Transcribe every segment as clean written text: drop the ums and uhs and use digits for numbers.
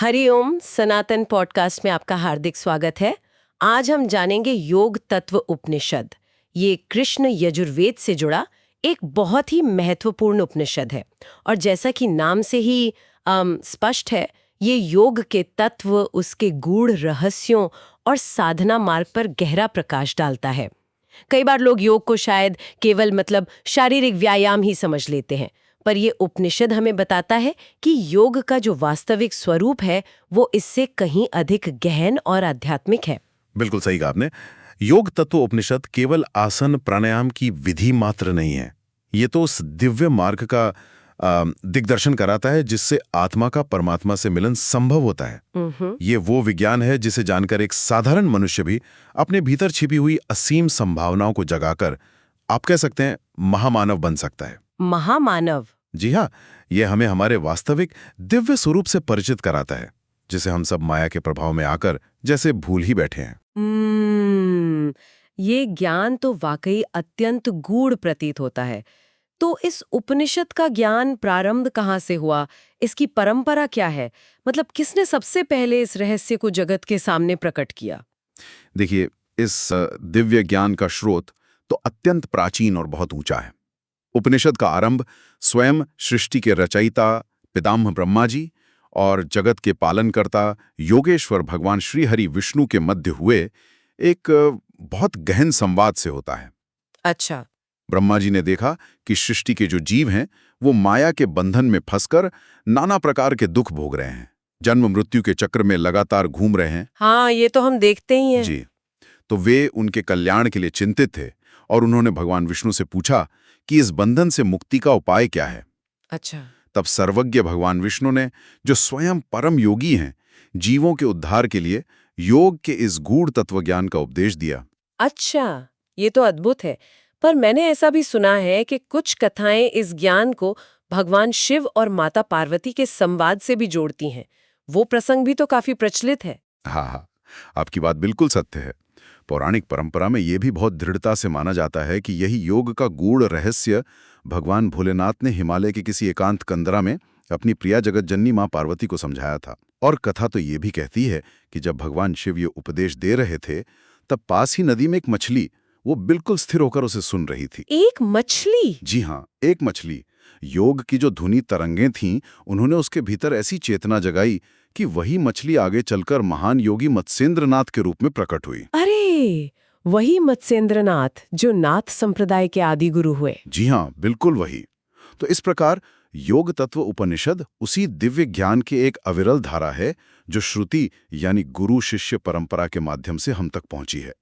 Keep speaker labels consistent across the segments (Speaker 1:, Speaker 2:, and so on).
Speaker 1: हरिओम सनातन podcast में आपका हार्दिक स्वागत है। आज हम जानेंगे योग तत्व उपनिषद। ये कृष्ण यजुर्वेद से जुड़ा एक बहुत ही महत्वपूर्ण उपनिषद है और जैसा कि नाम से ही स्पष्ट है, ये योग के तत्व, उसके गूढ़ रहस्यों और साधना मार्ग पर गहरा प्रकाश डालता है। कई बार लोग योग को शायद केवल शारीरिक व्यायाम ही समझ लेते हैं, पर ये उपनिषद हमें बताता है कि योग का जो वास्तविक स्वरूप है वो इससे कहीं अधिक गहन और आध्यात्मिक है।
Speaker 2: बिल्कुल सही कहा आपने। योग तत्व उपनिषद केवल आसन प्राणायाम की विधि मात्र नहीं है। ये तो उस दिव्य मार्ग का दिग्दर्शन कराता है जिससे आत्मा का परमात्मा से मिलन संभव होता है। ये वो विज्ञान है जिसे जानकर एक साधारण मनुष्य भी अपने भीतर छिपी हुई असीम संभावनाओं को जगाकर आप कह सकते हैं महामानव बन सकता है।
Speaker 1: महामानव?
Speaker 2: जी हाँ, ये हमें हमारे वास्तविक दिव्य स्वरूप से परिचित कराता है, जिसे हम सब माया के प्रभाव में आकर जैसे भूल ही बैठे हैं।
Speaker 1: ये ज्ञान तो वाकई अत्यंत गूढ़ प्रतीत होता है। तो इस उपनिषद का ज्ञान प्रारंभ कहाँ से हुआ? इसकी परंपरा क्या है? किसने सबसे पहले इस रहस्य को जगत के सामने प्रकट किया?
Speaker 2: देखिए, इस दिव्य ज्ञान का स्रोत तो अत्यंत प्राचीन और बहुत ऊंचा है। उपनिषद का आरंभ स्वयं सृष्टि के रचयिता पितामह ब्रह्मा जी और जगत के पालनकर्ता योगेश्वर भगवान श्री हरि विष्णु के मध्य हुए एक बहुत गहन संवाद से होता है।
Speaker 1: अच्छा।
Speaker 2: ब्रह्मा जी ने देखा कि सृष्टि के जो जीव हैं वो माया के बंधन में फंसकर नाना प्रकार के दुख भोग रहे हैं, जन्म मृत्यु के चक्र में लगातार घूम रहे हैं।
Speaker 1: हाँ, ये तो हम देखते ही हैं।
Speaker 2: जी, तो वे उनके कल्याण के लिए चिंतित थे और उन्होंने भगवान विष्णु से पूछा कि इस बंधन से मुक्ति का उपाय क्या है।
Speaker 1: अच्छा।
Speaker 2: तब सर्वज्ञ भगवान विष्णु ने, जो स्वयं परम योगी हैं, जीवों के उद्धार के लिए योग के इस गूढ़ तत्वज्ञान का उपदेश दिया।
Speaker 1: अच्छा, ये तो अद्भुत है। पर मैंने ऐसा भी सुना है कि कुछ कथाएं इस ज्ञान को भगवान शिव और माता पार्वती के संवाद से भी जोड़ती हैं। वो प्रसंग भी तो काफी प्रचलित है।
Speaker 2: हाँ, आपकी बात बिल्कुल सत्य है। पौराणिक परंपरा में यह भी बहुत दृढ़ता से माना जाता है कि यही योग का गूढ़ रहस्य भगवान भोलेनाथ ने हिमालय के किसी एकांत कंदरा में अपनी प्रिया जगतजननी मां पार्वती को समझाया था। और कथा तो ये भी कहती है कि जब भगवान शिव ये उपदेश दे रहे थे, तब पास ही नदी में एक मछली वो बिल्कुल स्थिर होकर उसे सुन रही थी।
Speaker 1: एक मछली?
Speaker 2: जी हाँ, एक मछली। योग की जो धुनी तरंगें थीं, उन्होंने उसके भीतर ऐसी चेतना जगाई कि वही मछली आगे चलकर महान योगी मत्स्येंद्रनाथ के रूप में प्रकट हुई।
Speaker 1: अरे, वही मत्स्येंद्रनाथ जो नाथ संप्रदाय के आदि गुरु हुए।
Speaker 2: जी हाँ, बिल्कुल वही। तो इस प्रकार योग तत्व उपनिषद उसी दिव्य ज्ञान की एक अविरल धारा है जो श्रुति यानी गुरु शिष्य परंपरा के माध्यम से हम तक पहुंची है।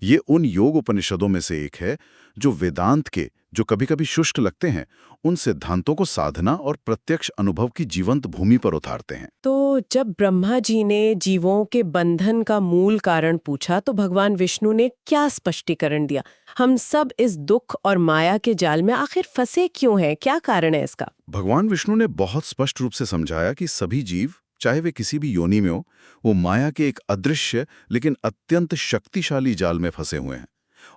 Speaker 2: ये उन योग उपनिषदों में से एक है जो वेदांत के, जो कभी-कभी शुष्क लगते हैं, उन सिद्धांतों को साधना और प्रत्यक्ष अनुभव की जीवंत भूमि पर उतारते हैं।
Speaker 1: तो जब ब्रह्मा जी ने जीवों के बंधन का मूल कारण पूछा तो भगवान विष्णु ने क्या स्पष्टीकरण दिया? हम सब इस दुख और माया के जाल में आखिर फंसे क्यों हैं? क्या कारण है इसका?
Speaker 2: भगवान विष्णु ने बहुत स्पष्ट रूप से समझाया कि सभी जीव, चाहे वे किसी भी योनि में हो, वो माया के एक अदृश्य लेकिन अत्यंत शक्तिशाली जाल में फंसे हुए हैं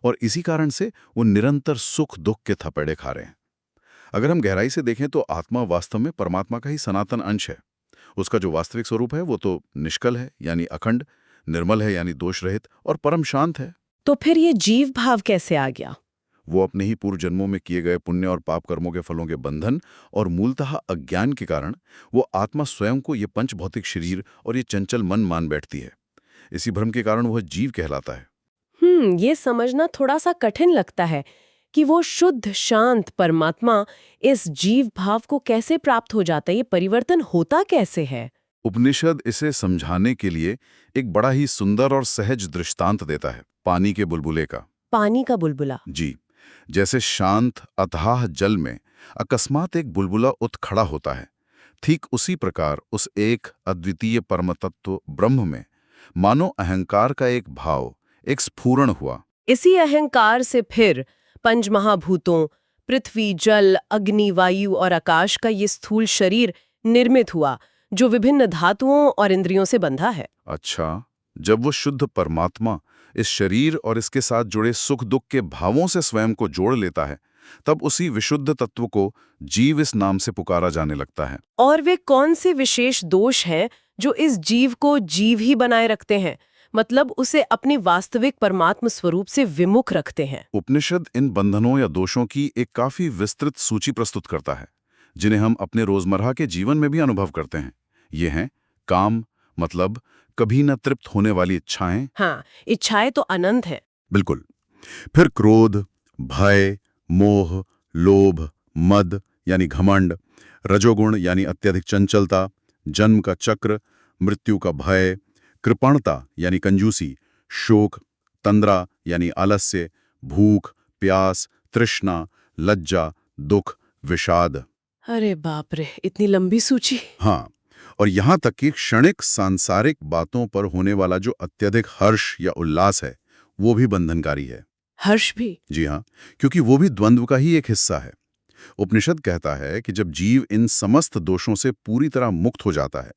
Speaker 2: और इसी कारण से वो निरंतर सुख दुख के थपेड़े खा रहे हैं। अगर हम गहराई से देखें तो आत्मा वास्तव में परमात्मा का ही सनातन अंश है। उसका जो वास्तविक स्वरूप है वो तो निष्कल है यानी अखंड, निर्मल है यानी दोष रहित और परम शांत है।
Speaker 1: तो फिर ये जीव भाव कैसे आ गया?
Speaker 2: वो अपने ही पूर्व जन्मों में किए गए पुण्य और पाप कर्मों के फलों के बंधन और मूलतः अज्ञान के कारण वो आत्मा स्वयं को ये पंच भौतिक शरीर और ये चंचल मन मान बैठती है। इसी भ्रम के कारण वह जीव कहलाता है।
Speaker 1: ये समझना थोड़ा सा कठिन लगता है कि वो शुद्ध शांत परमात्मा इस जीव भाव को कैसे प्राप्त हो जाता है, ये परिवर्तन होता कैसे है?
Speaker 2: उपनिषद इसे समझाने के लिए एक बड़ा ही सुंदर और सहज दृष्टांत देता है, पानी के बुलबुले का।
Speaker 1: पानी का बुलबुला?
Speaker 2: जी, जैसे शांत अथाह जल में अकस्मात एक बुलबुला उठ खड़ा होता है, ठीक उसी प्रकार उस एक अद्वितीय परमतत्व ब्रह्म में मानो अहंकार का एक भाव, एक स्फुरण हुआ।
Speaker 1: इसी अहंकार से फिर पंचमहाभूतों पृथ्वी, जल, अग्नि, वायु और आकाश का ये स्थूल शरीर निर्मित हुआ जो विभिन्न धातुओं और इंद्रियों से बंधा है।
Speaker 2: अच्छा, जब वो शुद्ध परमात्मा इस शरीर और इसके साथ जुड़े सुख दुख के भावों से स्वयं को जोड़ लेता है, तब उसी विशुद्ध तत्व को जीव इस नाम से पुकारा जाने लगता है।
Speaker 1: और वे कौन से विशेष दोष हैं जो इस जीव को जीव ही बनाए रखते हैं, मतलब उसे अपनी वास्तविक परमात्म स्वरूप से विमुख रखते हैं।
Speaker 2: उपनिषद इन बंधनों या दोषों की एक काफी विस्तृत सूची प्रस्तुत करता है, जिन्हें हम अपने रोजमर्रा के जीवन में भी अनुभव करते हैं। ये हैं काम, मतलब कभी न तृप्त होने वाली इच्छाएं।
Speaker 1: हाँ, इच्छाएं तो अनंत है।
Speaker 2: बिल्कुल। फिर क्रोध, भय, मोह, लोभ, मद यानी घमंड, रजोगुण यानी अत्यधिक चंचलता, जन्म का चक्र, मृत्यु का भय, कृपणता यानी कंजूसी, शोक, तंद्रा यानी आलस्य, भूख, प्यास, तृष्णा, लज्जा, दुख, विषाद।
Speaker 1: अरे बाप रे, इतनी लंबी सूची।
Speaker 2: हाँ, और यहाँ तक कि क्षणिक सांसारिक बातों पर होने वाला जो अत्यधिक हर्ष या उल्लास है, वो भी बंधनकारी है।
Speaker 1: हर्ष भी?
Speaker 2: जी हाँ, क्योंकि वो भी द्वंद्व का ही एक हिस्सा है। उपनिषद कहता है कि जब जीव इन समस्त दोषों से पूरी तरह मुक्त हो जाता है,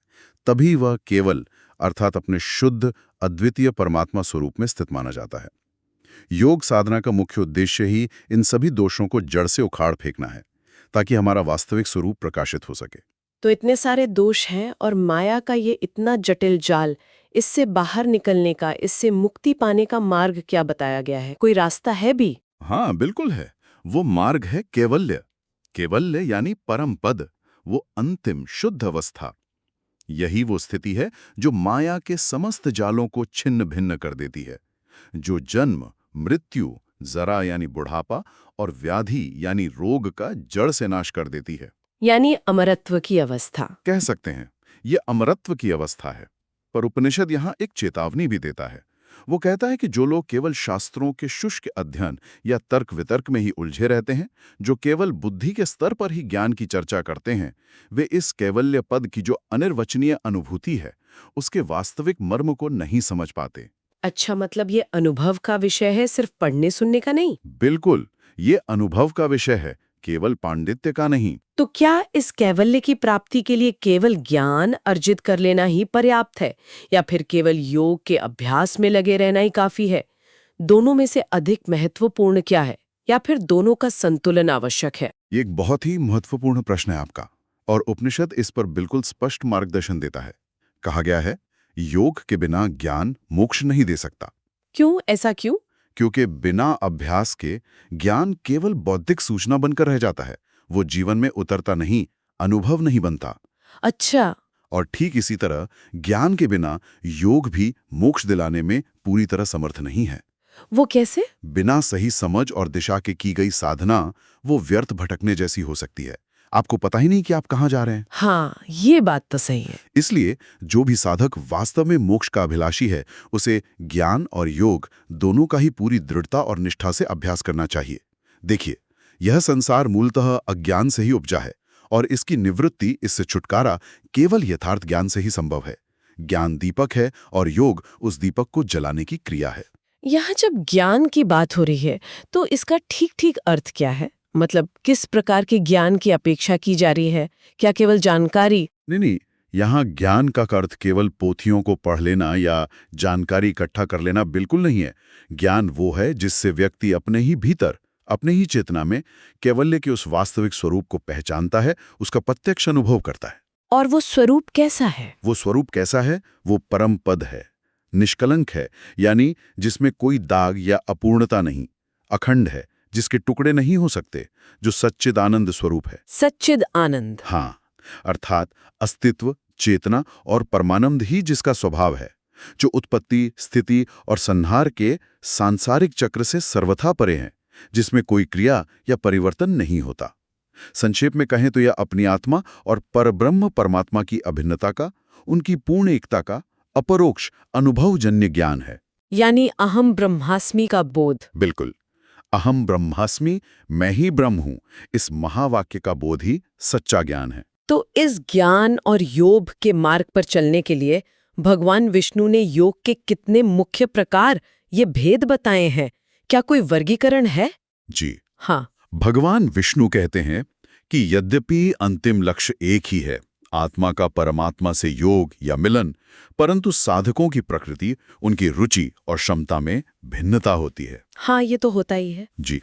Speaker 2: तभी वह केवल अर्थात अपने शुद्ध अद्वितीय परमात्मा स्वरूप में स्थित माना जाता है। योग साधना का मुख्य उद्देश्य ही इन सभी दोषों को जड़ से उखाड़ फेंकना है, ताकि हमारा वास्तविक स्वरूप प्रकाशित हो सके।
Speaker 1: तो इतने सारे दोष हैं और माया का ये इतना जटिल जाल, इससे बाहर निकलने का, इससे मुक्ति पाने का मार्ग क्या बताया गया है? कोई रास्ता है भी?
Speaker 2: हाँ, बिल्कुल है। वो मार्ग है कैवल्य। कैवल्य यानी परम पद, वो अंतिम शुद्ध अवस्था। यही वो स्थिति है जो माया के समस्त जालों को छिन्न भिन्न कर देती है, जो जन्म, मृत्यु, जरा यानी बुढ़ापा और व्याधि यानी रोग का जड़ से नाश कर देती है।
Speaker 1: यानी अमरत्व की अवस्था।
Speaker 2: कह सकते हैं ये अमरत्व की अवस्था है। पर उपनिषद यहाँ एक चेतावनी भी देता है। वो कहता है कि जो लोग केवल शास्त्रों के शुष्क अध्ययन या तर्क वितर्क में ही उलझे रहते हैं, जो केवल बुद्धि के स्तर पर ही ज्ञान की चर्चा करते हैं, वे इस कैवल्य पद की जो अनिर्वचनीय अनुभूति है, उसके वास्तविक मर्म को नहीं समझ पाते।
Speaker 1: अच्छा, मतलब ये अनुभव का विषय है, सिर्फ पढ़ने सुनने का नहीं?
Speaker 2: बिल्कुल, ये अनुभव का विषय है, केवल पांडित्य का नहीं।
Speaker 1: तो क्या इस कैवल्य की प्राप्ति के लिए केवल ज्ञान अर्जित कर लेना ही पर्याप्त है, या फिर केवल योग के अभ्यास में लगे रहना ही काफी है? दोनों में से अधिक महत्वपूर्ण क्या है, या फिर दोनों का संतुलन आवश्यक है?
Speaker 2: ये एक बहुत ही महत्वपूर्ण प्रश्न है आपका, और उपनिषद इस पर बिल्कुल स्पष्ट मार्गदर्शन देता है। कहा गया है, योग के बिना ज्ञान मोक्ष नहीं दे सकता।
Speaker 1: क्यों? ऐसा क्यों?
Speaker 2: क्योंकि बिना अभ्यास के ज्ञान केवल बौद्धिक सूचना बनकर रह जाता है, वो जीवन में उतरता नहीं, अनुभव नहीं बनता।
Speaker 1: अच्छा।
Speaker 2: और ठीक इसी तरह ज्ञान के बिना योग भी मोक्ष दिलाने में पूरी तरह समर्थ नहीं है।
Speaker 1: वो कैसे?
Speaker 2: बिना सही समझ और दिशा के की गई साधना वो व्यर्थ भटकने जैसी हो सकती है। आपको पता ही नहीं कि आप कहाँ जा रहे हैं।
Speaker 1: हाँ, ये बात तो सही है।
Speaker 2: इसलिए जो भी साधक वास्तव में मोक्ष का अभिलाषी है, उसे ज्ञान और योग दोनों का ही पूरी दृढ़ता और निष्ठा से अभ्यास करना चाहिए। देखिए, यह संसार मूलतः अज्ञान से ही उपजा है, और इसकी निवृत्ति, इससे छुटकारा केवल यथार्थ ज्ञान से ही संभव है। ज्ञान दीपक है और योग उस दीपक को जलाने की क्रिया है।
Speaker 1: यहाँ जब ज्ञान की बात हो रही है, तो इसका ठीक ठीक अर्थ क्या है? मतलब किस प्रकार के ज्ञान की अपेक्षा की जा रही है? क्या केवल जानकारी?
Speaker 2: नहीं, यहाँ ज्ञान का अर्थ केवल पोथियों को पढ़ लेना या जानकारी इकट्ठा कर लेना बिल्कुल नहीं है। ज्ञान वो है जिससे व्यक्ति अपने ही भीतर, अपने ही चेतना में कैवल्य के उस वास्तविक स्वरूप को पहचानता है, उसका प्रत्यक्ष अनुभव करता है।
Speaker 1: और वो स्वरूप कैसा है?
Speaker 2: वो स्वरूप कैसा है? वो परम पद है, निष्कलंक है, यानी जिसमें कोई दाग या अपूर्णता नहीं, अखंड है, जिसके टुकड़े नहीं हो सकते, जो सच्चिद आनंद स्वरूप है।
Speaker 1: सच्चिद आनंद?
Speaker 2: हाँ, अर्थात अस्तित्व, चेतना और परमानंद ही जिसका स्वभाव है, जो उत्पत्ति, स्थिति और संहार के सांसारिक चक्र से सर्वथा परे हैं, जिसमें कोई क्रिया या परिवर्तन नहीं होता। संक्षेप में कहें तो यह अपनी आत्मा और परब्रह्म परमात्मा की अभिन्नता का, उनकी पूर्ण एकता का अपरोक्ष अनुभवजन्य ज्ञान है।
Speaker 1: यानी अहम ब्रह्मास्मि का बोध।
Speaker 2: बिल्कुल, अहम ब्रह्मास्मि, मैं ही ब्रह्म हूं, इस महावाक्य का बोध ही सच्चा ज्ञान है।
Speaker 1: तो इस ज्ञान और योग के मार्ग पर चलने के लिए भगवान विष्णु ने योग के कितने मुख्य प्रकार, ये भेद बताए हैं? क्या कोई वर्गीकरण है?
Speaker 2: जी
Speaker 1: हाँ।
Speaker 2: भगवान विष्णु कहते हैं कि यद्यपि अंतिम लक्ष्य एक ही है, आत्मा का परमात्मा से योग या मिलन, परंतु साधकों की प्रकृति, उनकी रुचि और क्षमता में भिन्नता होती है।
Speaker 1: हाँ, ये तो होता ही है।
Speaker 2: जी,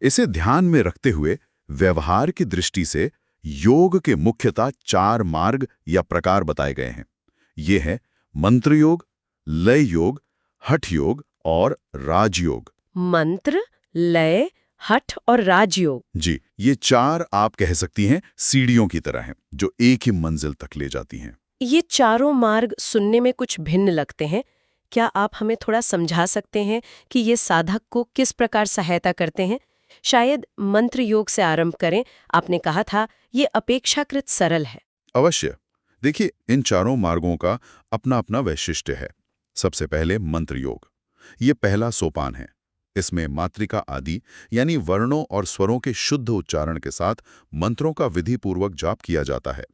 Speaker 2: इसे ध्यान में रखते हुए व्यवहार की दृष्टि से योग के मुख्यतः 4 मार्ग या प्रकार बताए गए हैं। ये है मंत्र योग, लय योग, हठ योग और राजयोग।
Speaker 1: मंत्र, लय, हठ और राजयोग।
Speaker 2: जी, ये 4 आप कह सकती हैं सीढ़ियों की तरह हैं जो एक ही मंजिल तक ले जाती हैं।
Speaker 1: ये चारों मार्ग सुनने में कुछ भिन्न लगते हैं। क्या आप हमें थोड़ा समझा सकते हैं कि ये साधक को किस प्रकार सहायता करते हैं? शायद मंत्र योग से आरंभ करें। आपने कहा था ये अपेक्षाकृत सरल है।
Speaker 2: अवश्य। देखिए, इन चारों मार्गों का अपना अपना वैशिष्ट्य है। सबसे पहले मंत्र योग। ये पहला सोपान है। इसमें मात्रिका आदि यानी वर्णों और स्वरों के शुद्ध उच्चारण के साथ मंत्रों का विधिपूर्वक जाप किया जाता है।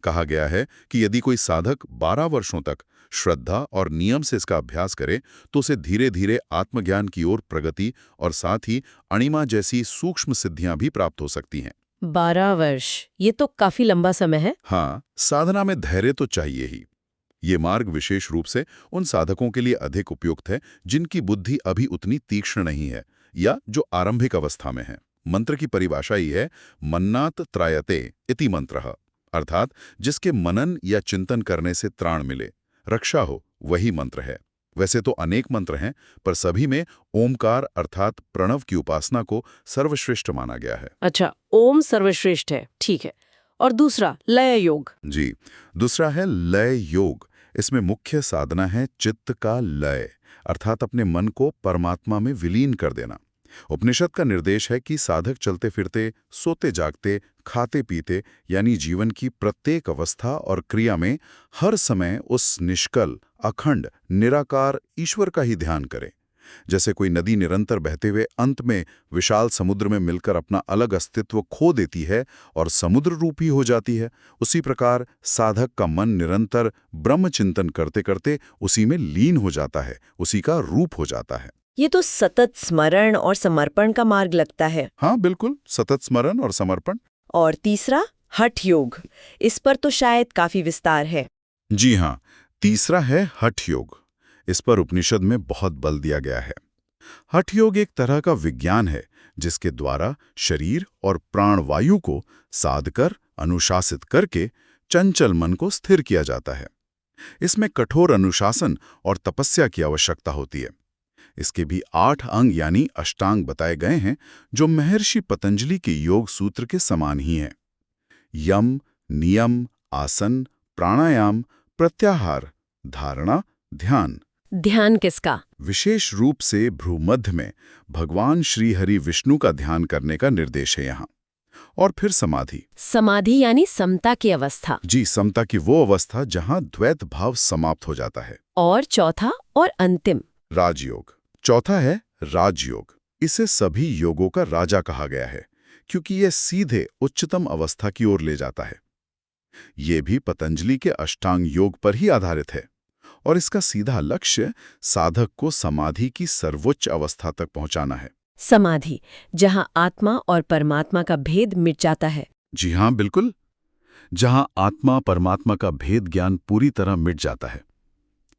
Speaker 2: कहा गया है कि यदि कोई साधक 12 वर्षों तक श्रद्धा और नियम से इसका अभ्यास करे तो उसे धीरे धीरे आत्मज्ञान की ओर प्रगति और साथ ही अणिमा जैसी सूक्ष्म सिद्धियां भी प्राप्त हो सकती हैं।
Speaker 1: 12 वर्ष, ये तो काफी लंबा समय है।
Speaker 2: हाँ, साधना में धैर्य तो चाहिए ही। ये मार्ग विशेष रूप से उन साधकों के लिए अधिक उपयुक्त है जिनकी बुद्धि अभी उतनी तीक्ष्ण नहीं है या जो आरंभिक अवस्था में है। मंत्र की परिभाषा ही है मन्नात त्रायते इति मंत्रः, अर्थात जिसके मनन या चिंतन करने से त्राण मिले, रक्षा हो, वही मंत्र है। वैसे तो अनेक मंत्र हैं, पर सभी में ओमकार अर्थात प्रणव की उपासना को सर्वश्रेष्ठ माना गया है।
Speaker 1: अच्छा, ओम सर्वश्रेष्ठ है, ठीक है। और दूसरा लय योग।
Speaker 2: जी, दूसरा है लय योग। इसमें मुख्य साधना है चित्त का लय, अर्थात अपने मन को परमात्मा में विलीन कर देना। उपनिषद का निर्देश है कि साधक चलते फिरते, सोते जागते, खाते पीते यानी जीवन की प्रत्येक अवस्था और क्रिया में हर समय उस निष्कल, अखंड, निराकार ईश्वर का ही ध्यान करे। जैसे कोई नदी निरंतर बहते हुए अंत में विशाल समुद्र में मिलकर अपना अलग अस्तित्व खो देती है और समुद्र रूपी हो जाती है, उसी प्रकार साधक का मन निरंतर ब्रह्म चिंतन करते करते उसी में लीन हो जाता है, उसी का रूप हो जाता है।
Speaker 1: ये तो सतत स्मरण और समर्पण का मार्ग लगता है।
Speaker 2: हाँ बिल्कुल, सतत स्मरण और समर्पण।
Speaker 1: और तीसरा हठ योग। इस पर तो शायद काफी विस्तार है।
Speaker 2: जी हाँ, तीसरा है हठ योग। इस पर उपनिषद में बहुत बल दिया गया है। हठ योग एक तरह का विज्ञान है जिसके द्वारा शरीर और प्राणवायु को साध कर, अनुशासित करके चंचल मन को स्थिर किया जाता है। इसमें कठोर अनुशासन और तपस्या की आवश्यकता होती है। इसके भी 8 अंग यानी अष्टांग बताए गए हैं जो महर्षि पतंजलि के योग सूत्र के समान ही हैं। यम, नियम, आसन, प्राणायाम, प्रत्याहार, धारणा, ध्यान।
Speaker 1: ध्यान किसका?
Speaker 2: विशेष रूप से भ्रूमध्य में भगवान श्री हरि विष्णु का ध्यान करने का निर्देश है यहाँ। और फिर समाधि।
Speaker 1: समाधि यानी समता की अवस्था।
Speaker 2: जी, समता की वो अवस्था जहाँ द्वैत भाव समाप्त हो जाता है।
Speaker 1: और चौथा और अंतिम
Speaker 2: राजयोग। चौथा है राजयोग। इसे सभी योगों का राजा कहा गया है क्योंकि यह सीधे उच्चतम अवस्था की ओर ले जाता है। ये भी पतंजलि के अष्टांग योग पर ही आधारित है और इसका सीधा लक्ष्य साधक को समाधि की सर्वोच्च अवस्था तक पहुंचाना है।
Speaker 1: समाधि, जहां आत्मा और परमात्मा का भेद मिट जाता है।
Speaker 2: जी हाँ, बिल्कुल। जहां आत्मा परमात्मा का भेद ज्ञान पूरी तरह मिट जाता है,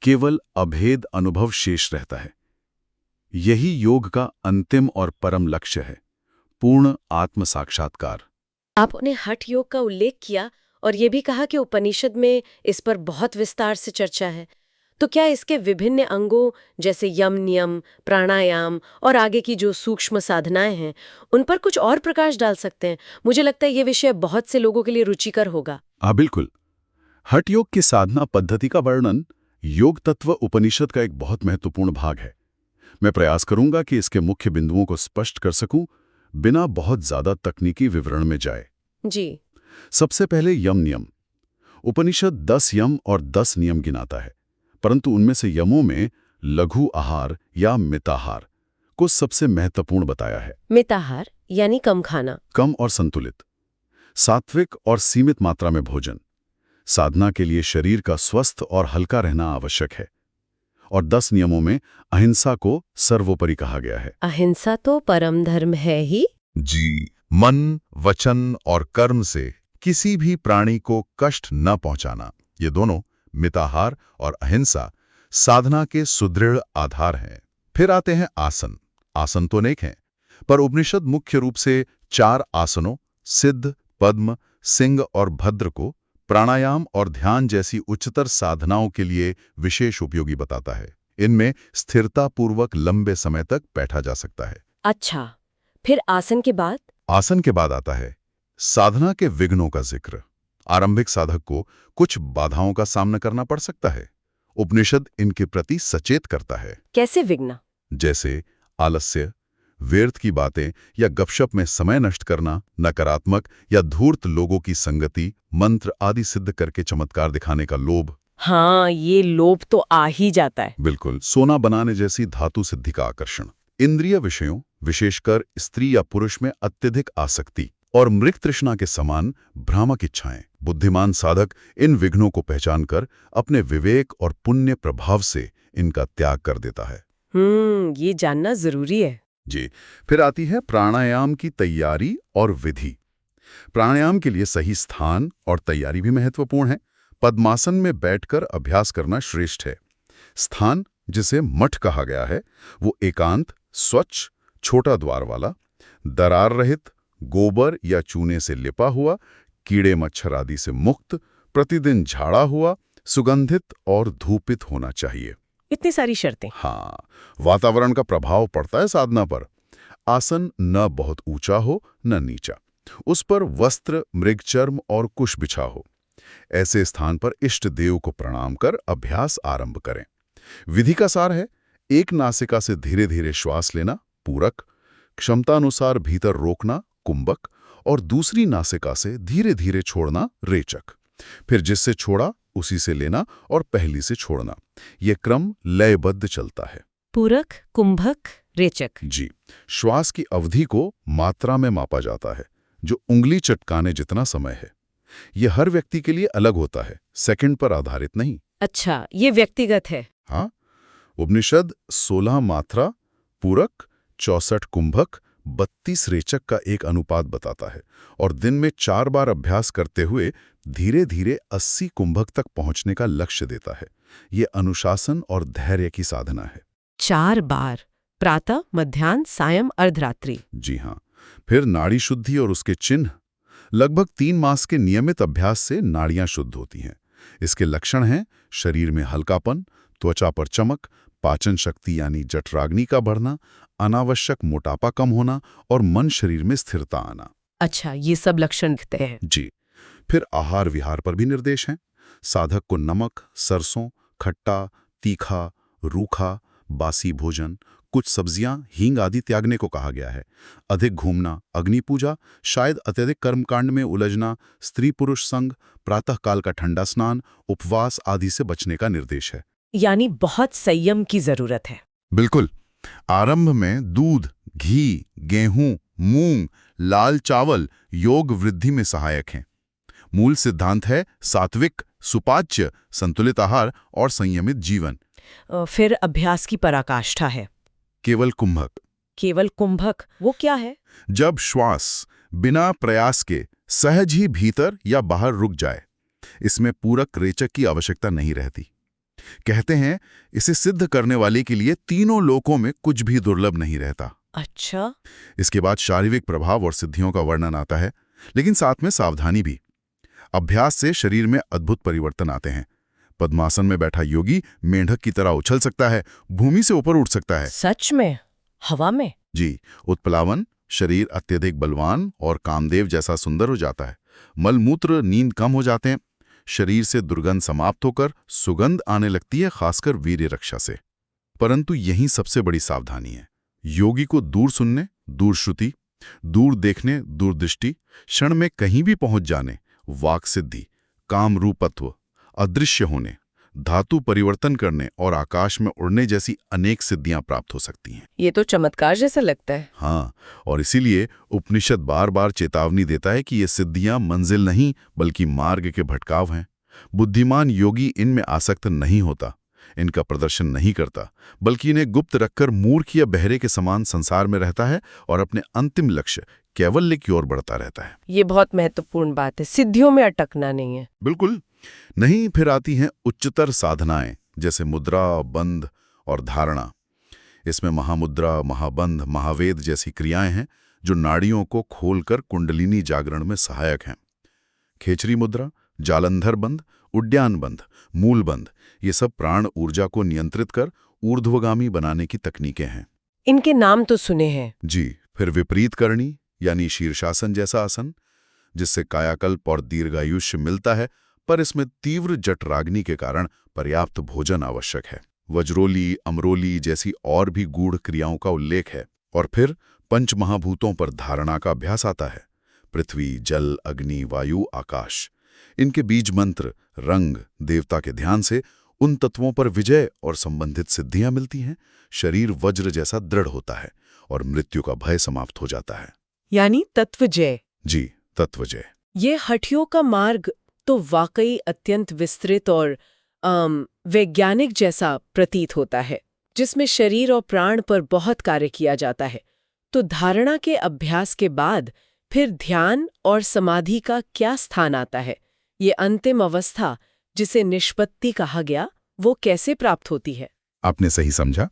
Speaker 2: केवल अभेद अनुभव शेष रहता है। यही योग का अंतिम और परम लक्ष्य है, पूर्ण आत्म साक्षात्कार।
Speaker 1: आपने हठ योग का उल्लेख किया और ये भी कहा कि उपनिषद में इस पर बहुत विस्तार से चर्चा है। तो क्या इसके विभिन्न अंगों जैसे यम, नियम, प्राणायाम और आगे की जो सूक्ष्म साधनाएं हैं, उन पर कुछ और प्रकाश डाल सकते हैं? मुझे लगता है ये विषय बहुत से लोगों के लिए रुचिकर होगा।
Speaker 2: हाँ बिल्कुल। हठ योग की साधना पद्धति का वर्णन योग तत्व उपनिषद का एक बहुत महत्वपूर्ण भाग है। मैं प्रयास करूंगा कि इसके मुख्य बिंदुओं को स्पष्ट कर सकूं, बिना बहुत ज्यादा तकनीकी विवरण में जाए।
Speaker 1: जी।
Speaker 2: सबसे पहले यम नियम। उपनिषद 10 यम और 10 नियम गिनाता है, परंतु उनमें से यमों में लघु आहार या मिताहार को सबसे महत्वपूर्ण बताया है।
Speaker 1: मिताहार यानी कम खाना।
Speaker 2: कम और संतुलित, सात्विक और सीमित मात्रा में भोजन। साधना के लिए शरीर का स्वस्थ और हल्का रहना आवश्यक है। और 10 नियमों में अहिंसा को सर्वोपरि कहा गया है।
Speaker 1: अहिंसा तो परम धर्म है ही।
Speaker 2: जी, मन, वचन और कर्म से किसी भी प्राणी को कष्ट न पहुंचाना, ये दोनों मिताहार और अहिंसा साधना के सुदृढ़ आधार हैं। फिर आते हैं आसन। आसन तो अनेक हैं, पर उपनिषद मुख्य रूप से 4 आसनों सिद्ध, पद्म, सिंह और भद्र को प्राणायाम और ध्यान जैसी उच्चतर साधनाओं के लिए विशेष उपयोगी बताता है। इनमें स्थिरतापूर्वक लंबे समय तक बैठा जा सकता है।
Speaker 1: अच्छा, फिर आसन के बाद?
Speaker 2: आसन के बाद आता है साधना के विघ्नों का जिक्र। आरंभिक साधक को कुछ बाधाओं का सामना करना पड़ सकता है। उपनिषद इनके प्रति सचेत करता है।
Speaker 1: कैसे विघ्न?
Speaker 2: जैसे आलस्य, व्यर्थ की बातें या गपशप में समय नष्ट करना, नकारात्मक या धूर्त लोगों की संगति, मंत्र आदि सिद्ध करके चमत्कार दिखाने का लोभ।
Speaker 1: हाँ, ये लोभ तो आ ही जाता है।
Speaker 2: बिल्कुल, सोना बनाने जैसी धातु सिद्धि का आकर्षण। इंद्रिय विषयों, विशेषकर स्त्री या पुरुष में अत्यधिक आसक्ति और मृग तृष्णा के समान भ्रामक इच्छाएं। बुद्धिमान साधक इन विघ्नों को पहचानकर अपने विवेक और पुण्य प्रभाव से इनका त्याग कर देता है।
Speaker 1: ये जानना जरूरी है।
Speaker 2: जी, फिर आती है प्राणायाम की तैयारी और विधि। प्राणायाम के लिए सही स्थान और तैयारी भी महत्वपूर्ण है। पद्मासन में बैठकर अभ्यास करना श्रेष्ठ है। स्थान, जिसे मठ कहा गया है, वो एकांत, स्वच्छ, छोटा द्वार वाला, दरार रहित, गोबर या चूने से लिपा हुआ, कीड़े मच्छर आदि से मुक्त, प्रतिदिन झाड़ा हुआ, सुगंधित और धूपित होना चाहिए।
Speaker 1: इतनी सारी शर्तें।
Speaker 2: हाँ, वातावरण का प्रभाव पड़ता है साधना पर। आसन न बहुत ऊंचा हो न नीचा, उस पर वस्त्र, मृगचर्म और कुश बिछा हो। ऐसे स्थान पर इष्ट देव को प्रणाम कर अभ्यास आरंभ करें। विधि का सार है, एक नासिका से धीरे धीरे श्वास लेना, पूरक, क्षमतानुसार भीतर रोकना, कुंभक, और दूसरी नासिका से धीरे धीरे छोड़ना, रेचक। फिर जिससे छोड़ा उसी से लेना और पहली से छोड़ना। यह क्रम लयबद्ध चलता है।
Speaker 1: पूरक, कुंभक, रेचक।
Speaker 2: जी, श्वास की अवधि को मात्रा में मापा जाता है, जो उंगली चटकाने जितना समय है। यह हर व्यक्ति के लिए अलग होता है, सेकंड पर आधारित नहीं।
Speaker 1: अच्छा, ये व्यक्तिगत है।
Speaker 2: हाँ, उपनिषद 16 मात्रा, पूरक, 64 कुंभक, 32 रेचक का एक अनुपात बताता है और दिन में 4 बार अभ्यास करते हुए धीरे धीरे 80 कुंभक तक पहुंचने का लक्ष्य देता है। ये अनुशासन और धैर्य की साधना है।
Speaker 1: 4 बार, प्रातः, मध्याह्न, सायं, अर्धरात्रि।
Speaker 2: जी हाँ, फिर नाड़ी शुद्धि और उसके चिन्ह। लगभग 3 मास के नियमित अभ्यास से नाड़ियां शुद्ध होती हैं। इसके लक्षण हैं शरीर में हल्कापन, त्वचा पर चमक, पाचन शक्ति यानी जठराग्नि का बढ़ना, अनावश्यक मोटापा कम होना और मन शरीर में स्थिरता आना।
Speaker 1: अच्छा, ये सब लक्षण दिखते हैं।
Speaker 2: जी, फिर आहार विहार पर भी निर्देश हैं। साधक को नमक, सरसों, खट्टा, तीखा, रूखा, बासी भोजन, कुछ सब्जियां, हींग आदि त्यागने को कहा गया है। अधिक घूमना, अग्नि पूजा, शायद अत्यधिक कर्मकांड में उलझना, स्त्री पुरुष संग, प्रातःकाल का ठंडा स्नान, उपवास आदि से बचने का निर्देश है।
Speaker 1: यानी बहुत संयम की जरूरत है।
Speaker 2: बिल्कुल। आरंभ में दूध, घी, गेहूं, मूंग, लाल चावल योग वृद्धि में सहायक हैं। मूल सिद्धांत है सात्विक, सुपाच्य, संतुलित आहार और संयमित जीवन।
Speaker 1: फिर अभ्यास की पराकाष्ठा है
Speaker 2: केवल कुंभक।
Speaker 1: केवल कुंभक, वो क्या है?
Speaker 2: जब श्वास बिना प्रयास के सहज ही भीतर या बाहर रुक जाए। इसमें पूरक रेचक की आवश्यकता नहीं रहती। कहते हैं इसे सिद्ध करने वाले के लिए तीनों लोकों में कुछ भी दुर्लभ नहीं रहता।
Speaker 1: अच्छा।
Speaker 2: इसके बाद शारीरिक प्रभाव और सिद्धियों का वर्णन आता है, लेकिन साथ में सावधानी भी। अभ्यास से शरीर में अद्भुत परिवर्तन आते हैं। पद्मासन में बैठा योगी मेंढक की तरह उछल सकता है, भूमि से ऊपर उठ सकता है।
Speaker 1: सच में? हवा में?
Speaker 2: जी, उत्प्लावन, शरीर अत्यधिक बलवान और कामदेव जैसा सुंदर हो जाता है। मलमूत्र, नींद कम हो जाते हैं। शरीर से दुर्गंध समाप्त होकर सुगंध आने लगती है, खासकर वीर्य रक्षा से। परंतु यही सबसे बड़ी सावधानी है। योगी को दूर सुनने, दूर श्रुति, दूर देखने, दूरदृष्टि, क्षण में कहीं भी पहुंच जाने, वाक सिद्धि, काम रूपत्व, अदृश्य होने, धातु परिवर्तन करने और आकाश में उड़ने जैसी अनेक सिद्धियां प्राप्त हो सकती हैं।
Speaker 1: ये तो चमत्कार जैसा लगता है।
Speaker 2: हाँ, और इसीलिए उपनिषद बार बार चेतावनी देता है कि ये सिद्धियां मंजिल नहीं बल्कि मार्ग के भटकाव हैं। बुद्धिमान योगी इनमें आसक्त नहीं होता, इनका प्रदर्शन नहीं करता, बल्कि इन्हें गुप्त रखकर मूर्ख या बहरे के समान संसार में रहता है और अपने अंतिम लक्ष्य कैवल्य की ओर बढ़ता रहता है।
Speaker 1: ये बहुत महत्वपूर्ण बात है, सिद्धियों में अटकना नहीं है।
Speaker 2: बिल्कुल नहीं। फिर आती हैं उच्चतर साधनाएं, जैसे मुद्रा, बंध और धारणा। इसमें महामुद्रा, महाबंध, महावेद जैसी क्रियाएं हैं जो नाड़ियों को खोलकर कुंडलिनी जागरण में सहायक हैं। खेचरी मुद्रा जालंधर बंध, उड्डयन बंध, मूल बंध, ये सब प्राण ऊर्जा को नियंत्रित कर ऊर्ध्वगामी बनाने की तकनीकें हैं।
Speaker 1: इनके नाम तो सुने हैं।
Speaker 2: जी, फिर विपरीत करणी यानी शीर्षासन जैसा आसन, जिससे कायाकल्प और दीर्घायुष्य मिलता है, पर इसमें तीव्र जठराग्नि के कारण पर्याप्त भोजन आवश्यक है। वज्रोली, अमरोली जैसी और भी गूढ़ क्रियाओं का उल्लेख है। और फिर पंचमहाभूतों पर धारणा का अभ्यास आता है। पृथ्वी, जल, अग्नि, वायु, आकाश, इनके बीज मंत्र, रंग, देवता के ध्यान से उन तत्वों पर विजय और संबंधित सिद्धियां मिलती हैं। शरीर वज्र जैसा दृढ़ होता है और मृत्यु का भय समाप्त हो जाता है।
Speaker 1: यानी तत्वजय।
Speaker 2: जी, तत्वजय।
Speaker 1: ये हठियों का मार्ग तो वाकई अत्यंत विस्तृत और वैज्ञानिक जैसा प्रतीत होता है, जिसमें शरीर और प्राण पर बहुत कार्य किया जाता है। तो धारणा के अभ्यास के बाद फिर ध्यान और समाधि का क्या स्थान आता है? ये अंतिम अवस्था जिसे निष्पत्ति कहा गया, वो कैसे प्राप्त होती है?
Speaker 2: आपने सही समझा।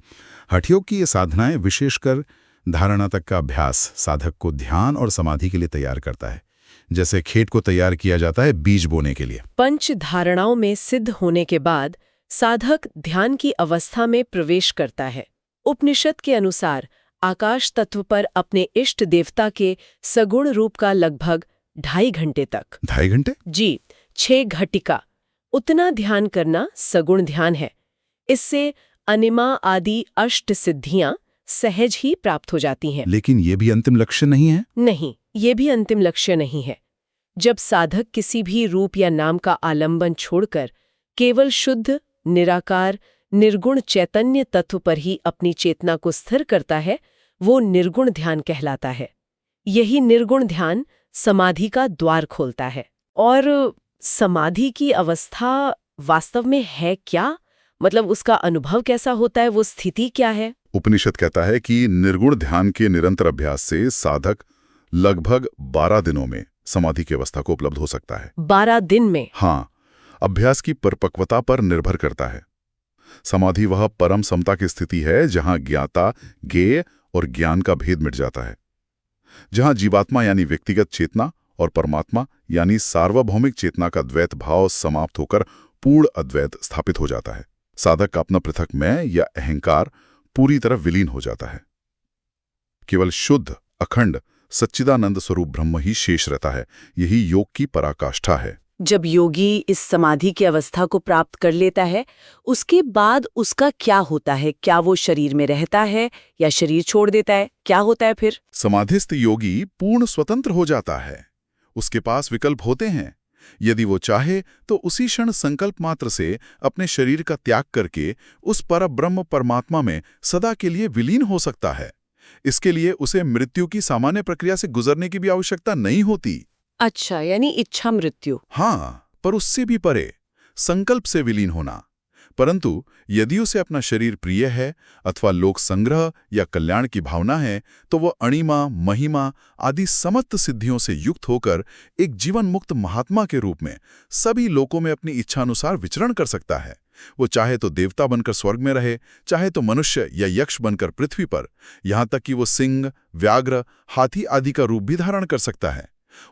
Speaker 2: हठियों की ये साधनाएं, विशेषकर धारणा तक का अभ्यास, साधक को ध्यान और समाधि के लिए तैयार करता है, जैसे खेत को तैयार किया जाता है बीज बोने के लिए।
Speaker 1: पंच धारणाओं में सिद्ध होने के बाद साधक ध्यान की अवस्था में प्रवेश करता है। उपनिषद के अनुसार आकाश तत्व पर अपने इष्ट देवता के सगुण रूप का लगभग 2.5 घंटे तक।
Speaker 2: 2.5 घंटे?
Speaker 1: जी, 6 घटिका उतना ध्यान करना सगुण ध्यान है। इससे अनिमा आदि अष्ट सिद्धियां सहज ही प्राप्त हो जाती हैं।
Speaker 2: लेकिन ये भी अंतिम लक्ष्य नहीं है?
Speaker 1: नहीं, ये भी अंतिम लक्ष्य नहीं है। जब साधक किसी भी रूप या नाम का आलंबन छोड़कर केवल शुद्ध, निराकार, निर्गुण चैतन्य तत्व पर ही अपनी चेतना को स्थिर करता है, वो निर्गुण ध्यान कहलाता है। यही निर्गुण ध्यान समाधि का द्वार खोलता है। और समाधि की अवस्था वास्तव में है क्या? मतलब उसका अनुभव कैसा होता है, वो स्थिति क्या है?
Speaker 2: उपनिषद कहता है कि निर्गुण ध्यान के निरंतर अभ्यास से साधक लगभग 12 दिनों में समाधि की अवस्था को उपलब्ध हो सकता है।
Speaker 1: 12 दिन में?
Speaker 2: हाँ, अभ्यास की परिपक्वता पर निर्भर करता है। समाधि वह परम समता की स्थिति है जहां ज्ञाता, ज्ञेय और ज्ञान का भेद मिट जाता है, जहां जीवात्मा यानी व्यक्तिगत चेतना और परमात्मा यानी सार्वभौमिक चेतना का द्वैत भाव समाप्त होकर पूर्ण अद्वैत स्थापित हो जाता है। साधक का अपना पृथक मैं या अहंकार पूरी तरह विलीन हो जाता है। केवल शुद्ध, अखंड, सच्चिदानंद स्वरूप ब्रह्म ही शेष रहता है। यही योग की पराकाष्ठा है।
Speaker 1: जब योगी इस समाधि की अवस्था को प्राप्त कर लेता है, उसके बाद उसका क्या होता है? क्या वो शरीर में रहता है या शरीर छोड़ देता है? क्या होता है फिर?
Speaker 2: समाधिस्थ योगी पूर्ण स्वतंत्र हो जाता है। उसके पास विकल्प होते हैं। यदि वो चाहे तो उसी क्षण संकल्प मात्र से अपने शरीर का त्याग करके उस परब्रह्म परमात्मा में सदा के लिए विलीन हो सकता है। इसके लिए उसे मृत्यु की सामान्य प्रक्रिया से गुजरने की भी आवश्यकता नहीं होती।
Speaker 1: अच्छा, यानी इच्छा मृत्यु।
Speaker 2: हाँ, पर उससे भी परे, संकल्प से विलीन होना। परंतु यदि उसे अपना शरीर प्रिय है अथवा लोक संग्रह या कल्याण की भावना है, तो वह अणिमा, महिमा आदि समस्त सिद्धियों से युक्त होकर एक जीवन मुक्त महात्मा के रूप में सभी लोकों में अपनी इच्छानुसार विचरण कर सकता है। वो चाहे तो देवता बनकर स्वर्ग में रहे, चाहे तो मनुष्य या यक्ष बनकर पृथ्वी पर, यहाँ तक कि वो सिंह, व्याघ्र, हाथी आदि का रूप भी धारण कर सकता है।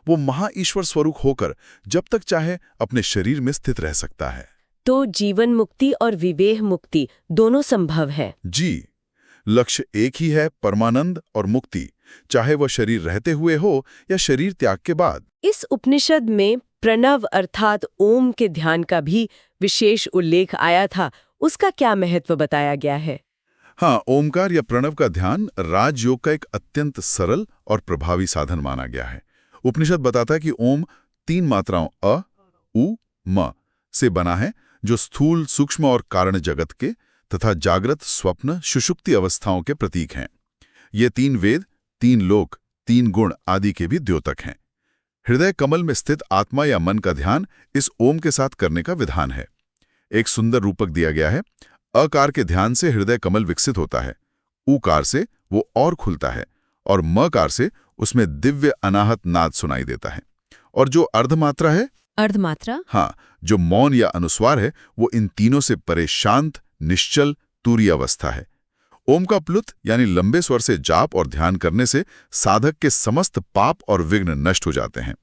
Speaker 2: वो महाईश्वर स्वरूप होकर जब तक चाहे अपने शरीर में स्थित रह सकता है।
Speaker 1: तो जीवन मुक्ति और विवेह मुक्ति दोनों संभव है?
Speaker 2: जी, लक्ष्य एक ही है, परमानंद और मुक्ति, चाहे वह शरीर रहते हुए हो या शरीर त्याग के बाद।
Speaker 1: इस उपनिषद में प्रणव अर्थात ओम के ध्यान का भी विशेष उल्लेख आया था। उसका क्या महत्व बताया गया है?
Speaker 2: हाँ, ओमकार या प्रणव का ध्यान राजयोग का एक अत्यंत सरल और प्रभावी साधन माना गया है। उपनिषद बताता है कि ओम 3 मात्राओं अ, उ, म से बना है, जो स्थूल, सूक्ष्म और कारण जगत के तथा जागृत, स्वप्न, सुषुप्ति अवस्थाओं के प्रतीक हैं। ये 3 वेद, 3 लोक, 3 गुण आदि के भी द्योतक हैं। हृदय कमल में स्थित आत्मा या मन का ध्यान इस ओम के साथ करने का विधान है। एक सुंदर रूपक दिया गया है। अकार के ध्यान से हृदय कमल विकसित होता है, उकार से वो और खुलता है और मकार से उसमें दिव्य अनाहत नाद सुनाई देता है। और जो अर्धमात्रा है,
Speaker 1: अर्धमात्रा,
Speaker 2: हाँ, जो मौन या अनुस्वार है, वो इन तीनों से परे शांत, निश्चल, तुरीय अवस्था है। ओम का प्लुत यानी लंबे स्वर से जाप और ध्यान करने से साधक के समस्त पाप और विघ्न नष्ट हो जाते हैं।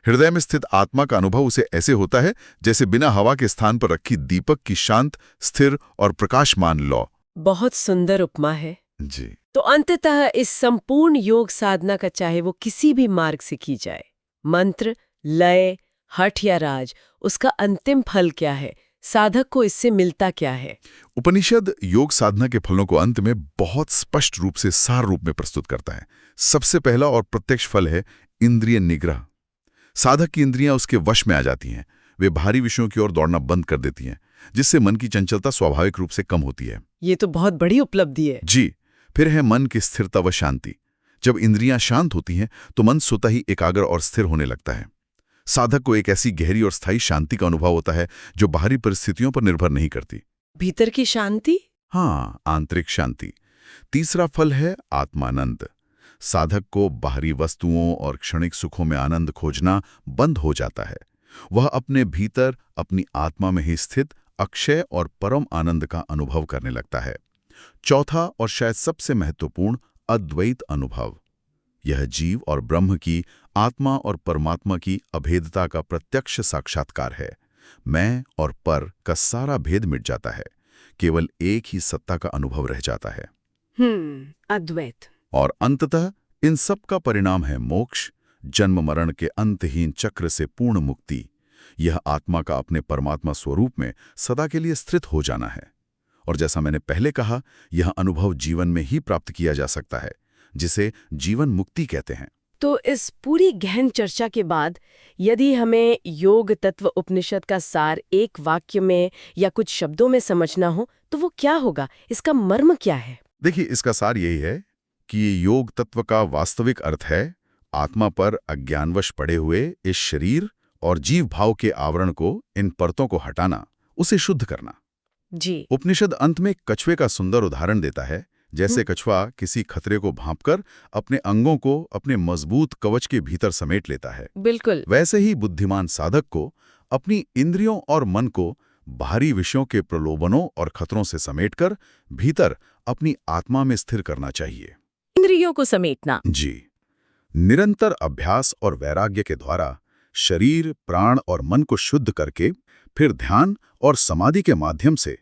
Speaker 2: हृदय में स्थित आत्मा का अनुभव उसे ऐसे होता है जैसे बिना हवा के स्थान पर रखी दीपक की शांत, स्थिर और प्रकाशमान लौ।
Speaker 1: बहुत सुंदर उपमा है।
Speaker 2: जी।
Speaker 1: तो अंततः इस संपूर्ण योग साधना का, चाहे वो किसी भी मार्ग से की जाए, मंत्र, लय, हठ या राज, उसका अंतिम फल क्या है? साधक को इससे मिलता क्या है?
Speaker 2: उपनिषद योग साधना के फलों को अंत में बहुत स्पष्ट रूप से सार रूप में प्रस्तुत करता है। सबसे पहला और प्रत्यक्ष फल है इंद्रिय निग्रह। साधक की इंद्रियां उसके वश में आ जाती हैं। वे भारी विषयों की ओर दौड़ना बंद कर देती हैं, जिससे मन की चंचलता स्वाभाविक रूप से कम होती है।
Speaker 1: ये तो बहुत बड़ी उपलब्धि है।
Speaker 2: जी। फिर है मन की स्थिरता व शांति। जब इंद्रियां शांत होती हैं तो मन स्वतः ही एकाग्र और स्थिर होने लगता है। साधक को एक ऐसी गहरी और स्थायी शांति का अनुभव होता है जो बाहरी परिस्थितियों पर निर्भर नहीं करती।
Speaker 1: भीतर की शांति?
Speaker 2: हाँ, आंतरिक शांति। तीसरा फल है आत्मानंद। साधक को बाहरी वस्तुओं और क्षणिक सुखों में आनंद खोजना बंद हो जाता है। वह अपने भीतर, अपनी आत्मा में ही स्थित अक्षय और परम आनंद का अनुभव करने लगता है। चौथा और शायद सबसे महत्वपूर्ण, अद्वैत अनुभव। यह जीव और ब्रह्म की, आत्मा और परमात्मा की अभेदता का प्रत्यक्ष साक्षात्कार है। मैं और पर का सारा भेद मिट जाता है। केवल एक ही सत्ता का अनुभव रह जाता है।
Speaker 1: अद्वैत।
Speaker 2: और अंततः इन सब का परिणाम है मोक्ष, जन्म मरण के अंतहीन चक्र से पूर्ण मुक्ति। यह आत्मा का अपने परमात्मा स्वरूप में सदा के लिए स्थित हो जाना है। और जैसा मैंने पहले कहा, यह अनुभव जीवन में ही प्राप्त किया जा सकता है, जिसे जीवन मुक्ति कहते हैं।
Speaker 1: तो इस पूरी गहन चर्चा के बाद यदि हमें योग तत्व उपनिषद का सार एक वाक्य में या कुछ शब्दों में समझना हो, तो वो क्या होगा? इसका मर्म क्या है?
Speaker 2: देखिए, इसका सार यही है कि योग तत्व का वास्तविक अर्थ है आत्मा पर अज्ञानवश पड़े हुए इस शरीर और जीव भाव के आवरण को, इन परतों को हटाना, उसे शुद्ध करना।
Speaker 1: जी।
Speaker 2: उपनिषद अंत में कछुए का सुंदर उदाहरण देता है। जैसे कछुआ किसी खतरे को भांपकर अपने अंगों को अपने मजबूत कवच के भीतर समेट लेता है,
Speaker 1: बिल्कुल
Speaker 2: वैसे ही बुद्धिमान साधक को अपनी इंद्रियों और मन को बाहरी विषयों के प्रलोभनों और खतरों से समेटकर भीतर अपनी आत्मा में स्थिर करना चाहिए।
Speaker 1: इंद्रियों को समेटना।
Speaker 2: जी। निरंतर अभ्यास और वैराग्य के द्वारा शरीर, प्राण और मन को शुद्ध करके फिर ध्यान और समाधि के माध्यम से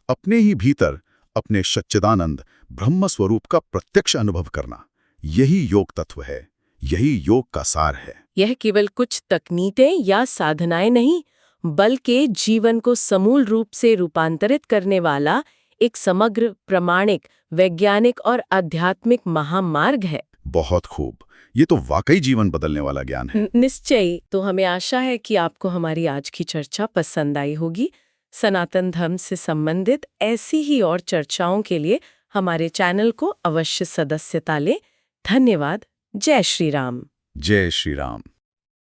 Speaker 2: अपने ही भीतर अपने सच्चिदानंद ब्रह्म स्वरूप का प्रत्यक्ष अनुभव करना, यही योग तत्व है, यही योग का सार है।
Speaker 1: यह केवल कुछ तकनीकें या साधनाएं नहीं, बल्कि जीवन को समूल रूप से रूपांतरित करने वाला एक समग्र, प्रामाणिक, वैज्ञानिक और आध्यात्मिक महामार्ग है।
Speaker 2: बहुत खूब। ये तो वाकई जीवन बदलने वाला ज्ञान है।
Speaker 1: निश्चय। तो हमें आशा है कि आपको हमारी आज की चर्चा पसंद आई होगी। सनातन धर्म से संबंधित ऐसी ही और चर्चाओं के लिए हमारे चैनल को अवश्य सदस्यता लें। धन्यवाद। जय श्री राम।
Speaker 2: जय श्री राम।